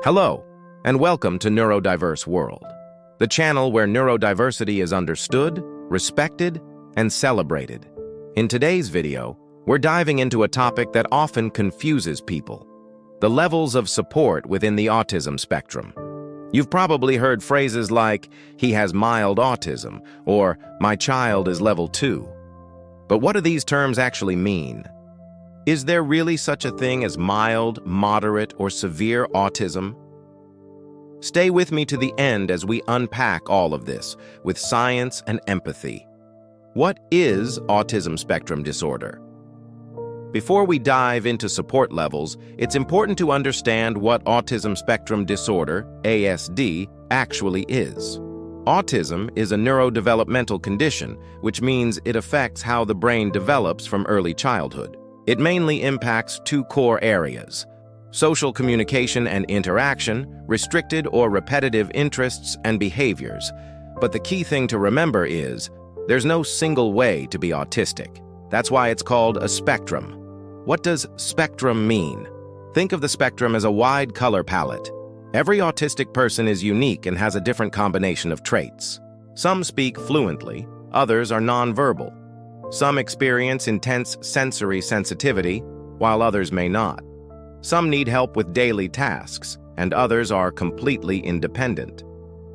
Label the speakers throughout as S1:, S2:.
S1: Hello, and welcome to Neurodiverse World, the channel where neurodiversity is understood, respected, and celebrated. In today's video, we're diving into a topic that often confuses people: the levels of support within the autism spectrum. You've probably heard phrases like, "he has mild autism," or "my child is level 2." But what do these terms actually mean? Is there really such a thing as mild, moderate, or severe autism? Stay with me to the end as we unpack all of this with science and empathy. What is autism spectrum disorder? Before we dive into support levels, it's important to understand what autism spectrum disorder, ASD, actually is. Autism is a neurodevelopmental condition, which means it affects how the brain develops from early childhood. It mainly impacts two core areas: social communication and interaction, restricted or repetitive interests and behaviors. But the key thing to remember is, there's no single way to be autistic. That's why it's called a spectrum. What does spectrum mean? Think of the spectrum as a wide color palette. Every autistic person is unique and has a different combination of traits. Some speak fluently, others are nonverbal. Some experience intense sensory sensitivity, while others may not. Some need help with daily tasks, and others are completely independent.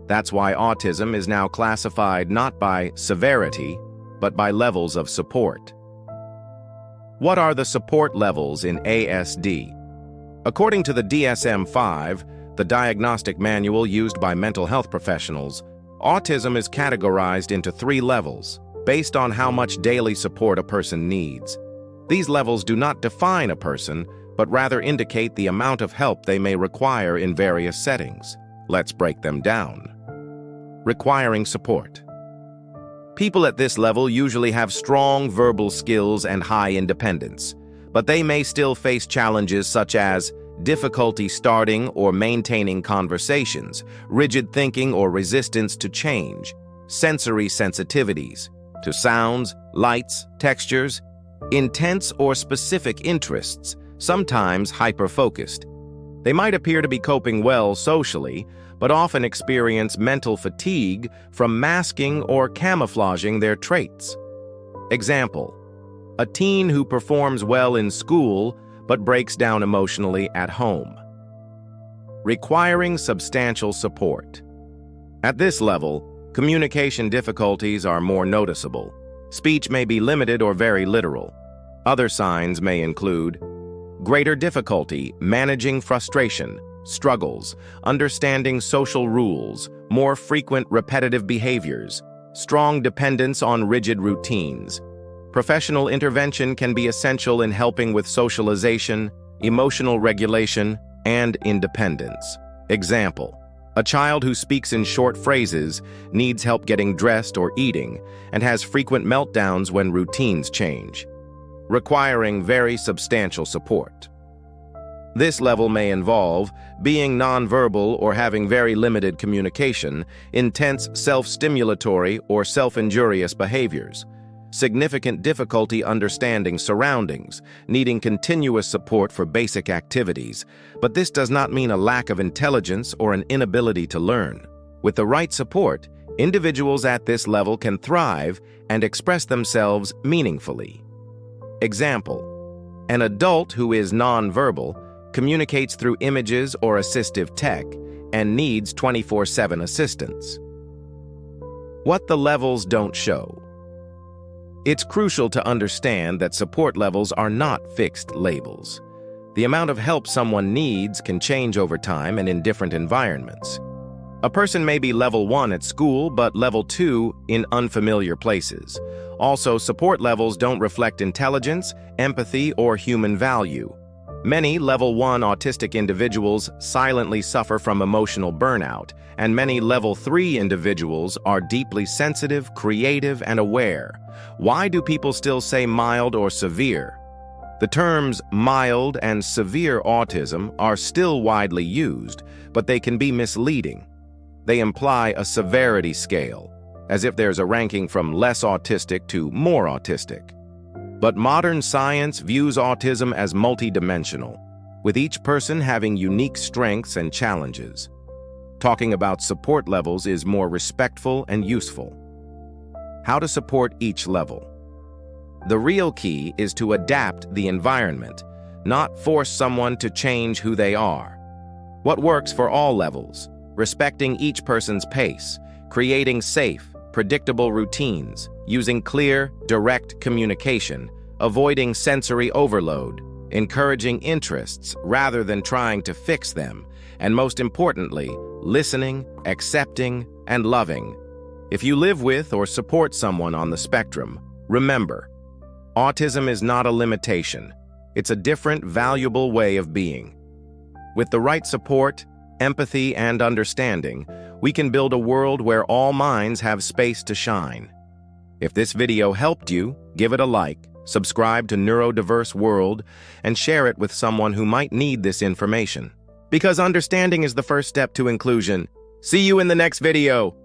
S1: That's why autism is now classified not by severity, but by levels of support. What are the support levels in ASD? According to the DSM-5, the diagnostic manual used by mental health professionals, autism is categorized into 3 levels, based on how much daily support a person needs. These levels do not define a person, but rather indicate the amount of help they may require in various settings. Let's break them down. Requiring support. People at this level usually have strong verbal skills and high independence, but they may still face challenges such as difficulty starting or maintaining conversations, rigid thinking or resistance to change, sensory sensitivities to sounds, lights, textures, intense or specific interests, sometimes hyper-focused. They might appear to be coping well socially, but often experience mental fatigue from masking or camouflaging their traits. Example: a teen who performs well in school but breaks down emotionally at home. Requiring substantial support. At this level, communication difficulties are more noticeable. Speech may be limited or very literal. Other signs may include greater difficulty managing frustration, struggles, understanding social rules, more frequent repetitive behaviors, strong dependence on rigid routines. Professional intervention can be essential in helping with socialization, emotional regulation, and independence. Example: a child who speaks in short phrases needs help getting dressed or eating and has frequent meltdowns when routines change. Requiring very substantial support. This level may involve being nonverbal or having very limited communication, intense self-stimulatory or self-injurious behaviors, significant difficulty understanding surroundings, needing continuous support for basic activities, but this does not mean a lack of intelligence or an inability to learn. With the right support, individuals at this level can thrive and express themselves meaningfully. Example: an adult who is nonverbal communicates through images or assistive tech and needs 24/7 assistance. What the levels don't show. It's crucial to understand that support levels are not fixed labels. The amount of help someone needs can change over time and in different environments. A person may be level 1 at school, but level 2 in unfamiliar places. Also, support levels don't reflect intelligence, empathy, or human value. Many level 1 autistic individuals silently suffer from emotional burnout, and many level 3 individuals are deeply sensitive, creative, and aware. Why do people still say mild or severe? The terms mild and severe autism are still widely used, but they can be misleading. They imply a severity scale, as if there's a ranking from less autistic to more autistic. But modern science views autism as multidimensional. with each person having unique strengths and challenges. Talking about support levels is more respectful and useful. How to support each level. The real key is to adapt the environment, not force someone to change who they are. What works for all levels? Respecting each person's pace, creating safe, predictable routines, using clear, direct communication, avoiding sensory overload, encouraging interests rather than trying to fix them, and most importantly, listening, accepting, and loving. If you live with or support someone on the spectrum, remember, autism is not a limitation. It's a different, valuable way of being. With the right support, empathy, and understanding, we can build a world where all minds have space to shine. If this video helped you, give it a like, subscribe to Neurodiverse World, and share it with someone who might need this information. Because understanding is the first step to inclusion. See you in the next video.